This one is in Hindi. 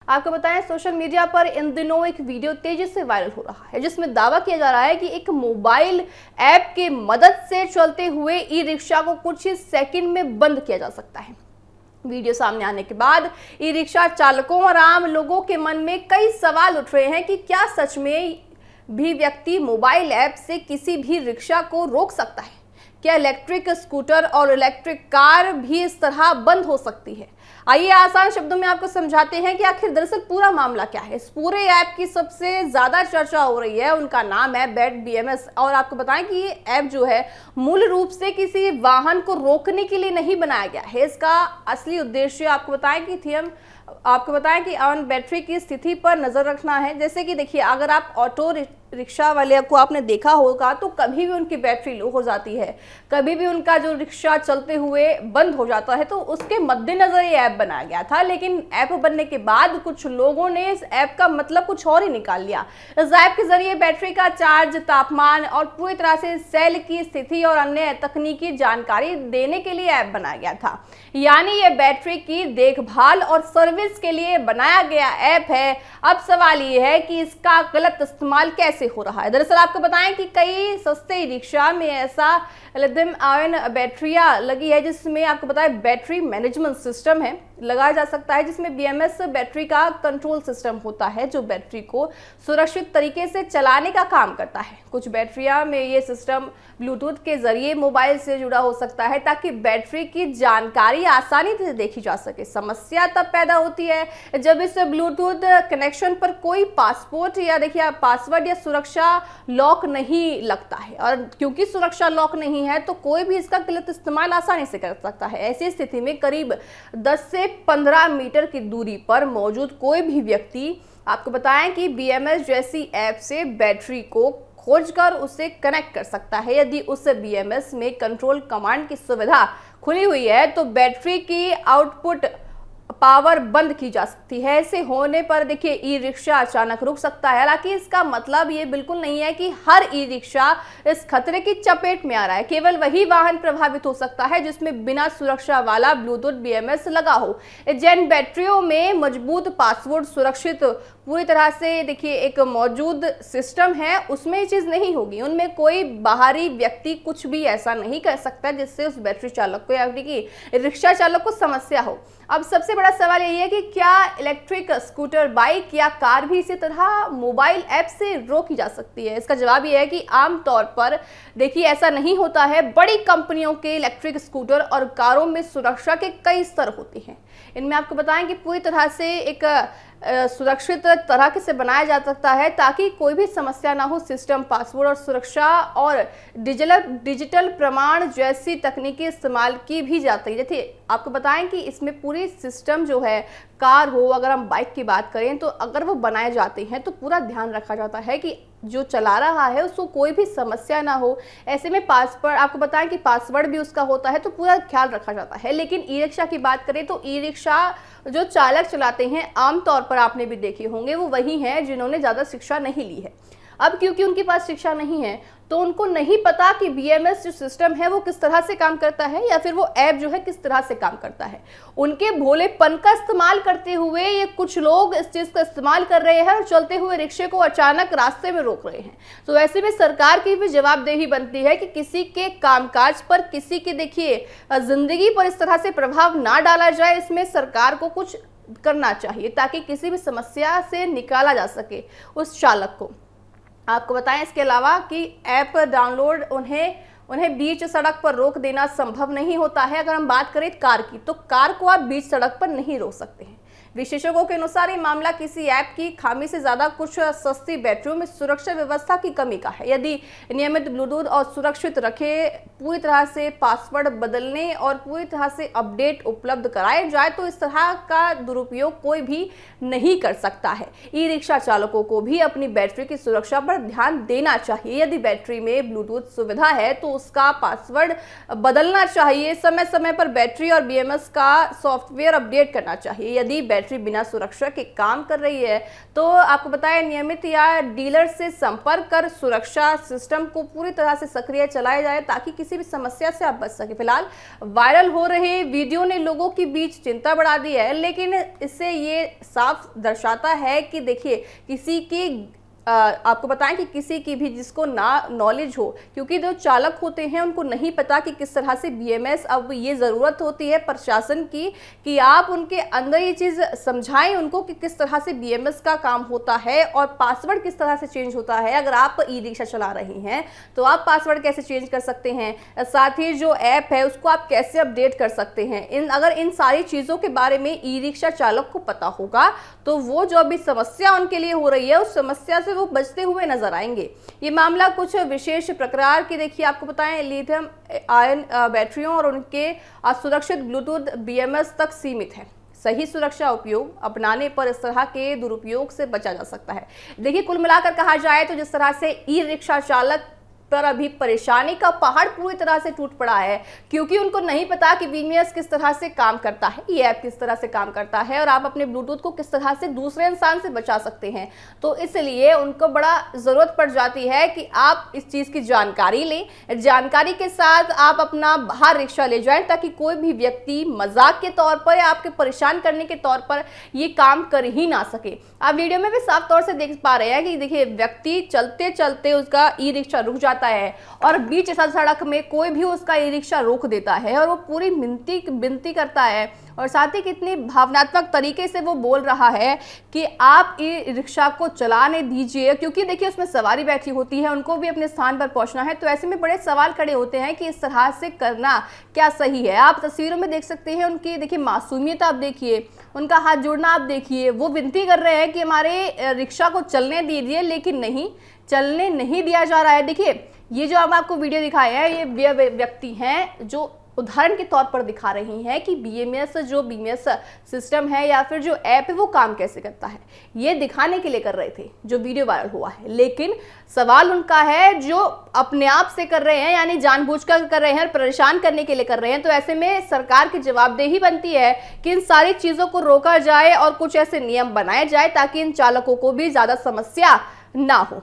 आपको बताएं सोशल मीडिया पर इन दिनों एक वीडियो तेजी से वायरल हो रहा है जिसमें दावा किया जा रहा है कि एक मोबाइल ऐप की मदद से चलते हुए ई रिक्शा को कुछ ही सेकंड में बंद किया जा सकता है। वीडियो सामने आने के बाद ई रिक्शा चालकों और आम लोगों के मन में कई सवाल उठ रहे हैं कि क्या सच में भी व्यक्ति मोबाइल ऐप से किसी भी रिक्शा को रोक सकता है? क्या इलेक्ट्रिक स्कूटर और इलेक्ट्रिक कार भी इस तरह बंद हो सकती है? आइए आसान शब्दों में आपको समझाते हैं कि आखिर दरअसल पूरा मामला क्या है। इस पूरे ऐप की सबसे ज्यादा चर्चा हो रही है, उनका नाम है बैट BMS। और आपको बताएं कि ये ऐप जो है मूल रूप से किसी वाहन को रोकने के लिए नहीं बनाया गया है। इसका असली उद्देश्य आपको बताएं कि ऑन बैटरी की स्थिति पर नजर रखना है। जैसे कि देखिए, अगर आप ऑटो रिक्शा वाले को आपने देखा होगा तो कभी भी उनकी बैटरी लो हो जाती है, कभी भी उनका जो रिक्शा चलते हुए बंद हो जाता है, तो उसके मद्देनजर ये ऐप बनाया गया था। लेकिन ऐप बनने के बाद कुछ लोगों ने इस ऐप का मतलब कुछ और ही निकाल लिया। इस ऐप के जरिए बैटरी का चार्ज, तापमान और पूरी तरह से सेल की स्थिति और अन्य तकनीकी जानकारी देने के लिए ऐप बनाया गया था। यानी ये बैटरी की देखभाल और सर्विस के लिए बनाया गया ऐप है। अब सवाल ये है कि इसका गलत इस्तेमाल कैसे हो रहा है। दरअसल आपको बताएं कि कई सस्ते रिक्शा में ऐसा लिथियम आयन बैटरियां लगी है जिसमें आपको बताएं बैटरी मैनेजमेंट सिस्टम है लगाया जा सकता है, जिसमें BMS बैटरी का कंट्रोल सिस्टम होता है जो बैटरी को सुरक्षित तरीके से चलाने का काम करता है। कुछ बैटरियां में ये सिस्टम ब्लूटूथ के जरिए मोबाइल से जुड़ा हो सकता है ताकि बैटरी की जानकारी आसानी से देखी जा सके। समस्या तब पैदा होती है जब इस ब्लूटूथ कनेक्शन पर कोई पासवर्ड या सुरक्षा लॉक नहीं लगता है, और क्योंकि सुरक्षा लॉक नहीं है तो कोई भी इसका गलत इस्तेमाल आसानी से कर सकता है। ऐसी स्थिति में करीब 10 से 15 मीटर की दूरी पर मौजूद कोई भी व्यक्ति आपको बताएं कि BMS जैसी ऐप से बैटरी को खोजकर उसे कनेक्ट कर सकता है। यदि उस BMS में कंट्रोल कमांड की सुविधा खुली हुई है तो बैटरी की आउटपुट पावर बंद की जा सकती है। ऐसे होने पर देखिए ई रिक्शा अचानक रुक सकता है। हालांकि इसका मतलब ये बिल्कुल नहीं है कि हर ई रिक्शा इस खतरे की चपेट में आ रहा है। केवल वही वाहन प्रभावित हो सकता है जिसमें बिना सुरक्षा वाला ब्लूटूथ BMS लगा हो। जिन बैटरियों में मजबूत पासवर्ड सुरक्षित पूरी तरह से देखिए एक मौजूद सिस्टम है, उसमें ये चीज नहीं होगी। उनमें कोई बाहरी व्यक्ति कुछ भी ऐसा नहीं कर सकता जिससे उस बैटरी चालक को या रिक्शा चालक को समस्या हो। अब सबसे बड़ा सवाल यही है कि क्या इलेक्ट्रिक स्कूटर, बाइक या कार भी इसी तरह मोबाइल ऐप से रोकी जा सकती है? इसका जवाब यह है कि आमतौर पर देखिए ऐसा नहीं होता है। बड़ी कंपनियों के इलेक्ट्रिक स्कूटर और कारों में सुरक्षा के कई स्तर होते हैं। इनमें आपको बताएं कि पूरी तरह से एक सुरक्षित तरह से बनाया जा सकता है ताकि कोई भी समस्या ना हो। सिस्टम, पासवर्ड और सुरक्षा और डिजिटल प्रमाण जैसी तकनीकी इस्तेमाल की भी जाती है। जैसे आपको बताएं कि इसमें पूरी सिस्टम जो है, कार हो, अगर हम बाइक की बात करें तो अगर वो बनाए जाते हैं तो पूरा ध्यान रखा जाता है कि जो चला रहा है उसको कोई भी समस्या ना हो। ऐसे में पासवर्ड, आपको बताएं कि पासवर्ड भी उसका होता है तो पूरा ख्याल रखा जाता है। लेकिन ई रिक्शा की बात करें तो ई रिक्शा जो चालक चलाते हैं आमतौर पर आपने भी देखे होंगे वो वही हैं जिन्होंने ज़्यादा शिक्षा नहीं ली है। अब क्योंकि उनके पास शिक्षा नहीं है तो उनको नहीं पता कि BMS जो सिस्टम है वो किस तरह से काम करता है या फिर वो ऐप जो है किस तरह से काम करता है। उनके भोलेपन का इस्तेमाल करते हुए ये कुछ लोग इस चीज़ का इस्तेमाल कर रहे हैं और चलते हुए रिक्शे को अचानक रास्ते में रोक रहे हैं। तो ऐसे में सरकार की भी जवाबदेही बनती है कि किसी के कामकाज पर, किसी के देखिए जिंदगी पर इस तरह से प्रभाव ना डाला जाए। इसमें सरकार को कुछ करना चाहिए ताकि किसी भी समस्या से निकाला जा सके उस चालक को। आपको बताएं इसके अलावा कि ऐप डाउनलोड उन्हें बीच सड़क पर रोक देना संभव नहीं होता है। अगर हम बात करें कार की तो कार को आप बीच सड़क पर नहीं रोक सकते हैं। विशेषज्ञों के अनुसार ये मामला किसी ऐप की खामी से ज्यादा कुछ सस्ती बैटरियों में सुरक्षा व्यवस्था की कमी का है। यदि नियमित ब्लूटूथ और सुरक्षित रखे, पूरी तरह से पासवर्ड बदलने और पूरी तरह से अपडेट उपलब्ध कराए जाए तो इस तरह का दुरुपयोग कोई भी नहीं कर सकता है। ई रिक्शा चालकों को भी अपनी बैटरी की सुरक्षा पर ध्यान देना चाहिए। यदि बैटरी में ब्लूटूथ सुविधा है तो उसका पासवर्ड बदलना चाहिए। समय समय पर बैटरी और BMS का सॉफ्टवेयर अपडेट करना चाहिए। यदि बैटरी बिना सुरक्षा के काम कर रही है, तो आपको बताया नियमित या डीलर से संपर्क कर सुरक्षा सिस्टम को पूरी तरह से सक्रिय चलाया जाए ताकि किसी भी समस्या से आप बच सके। फिलहाल वायरल हो रहे वीडियो ने लोगों के बीच चिंता बढ़ा दी है, लेकिन इससे ये साफ दर्शाता है कि देखिए किसी की आपको बताएं कि किसी की भी जिसको ना नॉलेज हो, क्योंकि जो चालक होते हैं उनको नहीं पता कि किस तरह से बीएमएस, अब ये ज़रूरत होती है प्रशासन की कि आप उनके अंदर ये चीज़ समझाएं उनको कि किस तरह से बीएमएस का काम होता है और पासवर्ड किस तरह से चेंज होता है। अगर आप ई रिक्शा चला रहे हैं तो आप पासवर्ड कैसे चेंज कर सकते हैं, साथ ही जो ऐप है उसको आप कैसे अपडेट कर सकते हैं। अगर इन सारी चीज़ों के बारे में ई रिक्शा चालक को पता होगा तो वो जो अभी समस्या उनके लिए हो रही है उस समस्या से वो बचते हुए नजर आएंगे। ये मामला कुछ विशेष प्रकार की, देखिए आपको बताएं, लिथियम आयन बैटरियों और उनके सुरक्षित ब्लूटूथ बीएमएस तक सीमित है। सही सुरक्षा उपयोग अपनाने पर इस तरह के दुरुपयोग से बचा जा सकता है। देखिए कुल मिलाकर कहा जाए तो जिस तरह से ई रिक्शा चालक पर अभी परेशानी का पहाड़ पूरी तरह से टूट पड़ा है, क्योंकि उनको नहीं पता कि बीएमएस किस तरह से काम करता है, ये ऐप किस तरह से काम करता है और आप अपने ब्लूटूथ को किस तरह से दूसरे इंसान से बचा सकते हैं। तो इसलिए उनको बड़ा ज़रूरत पड़ जाती है कि आप इस चीज़ की जानकारी लें, जानकारी के साथ आप अपना बाहर रिक्शा ले जाएं ताकि कोई भी व्यक्ति मजाक के तौर पर या आपके परेशान करने के तौर पर ये काम कर ही ना सके। आप वीडियो में भी साफ तौर से देख पा रहे हैं कि देखिए व्यक्ति चलते चलते उसका ई रिक्शा रुक जाता है और बीच सड़क में कोई भी उसका ई रिक्शा रोक देता है और वो पूरी विनती करता है और साथ ही कितनी भावनात्मक तरीके से वो बोल रहा है कि आप ई रिक्शा को चलाने दीजिए, क्योंकि देखिए उसमें सवारी बैठी होती है, उनको भी अपने स्थान पर पहुंचना है। तो ऐसे में बड़े सवाल खड़े होते हैं कि इस तरह से करना क्या सही है। आप तस्वीरों में देख सकते हैं उनकी, देखिए मासूमियत आप देखिए, उनका हाथ जोड़ना आप देखिए, वो विनती कर रहे हैं कि हमारे रिक्शा को चलने दीजिए, लेकिन नहीं, चलने नहीं दिया जा रहा है। देखिए ये जो हम आपको वीडियो दिखाए हैं ये व्यक्ति हैं जो उदाहरण के तौर पर दिखा रही हैं कि बीएमएस सिस्टम है या फिर जो ऐप है वो काम कैसे करता है, ये दिखाने के लिए कर रहे थे जो वीडियो वायरल हुआ है। लेकिन सवाल उनका है जो अपने आप से कर रहे हैं, यानी जानबूझकर कर रहे हैं, परेशान करने के लिए कर रहे हैं। तो ऐसे में सरकार की जवाबदेही बनती है कि इन सारी चीज़ों को रोका जाए और कुछ ऐसे नियम बनाए जाए ताकि इन चालकों को भी ज़्यादा समस्या ना हो।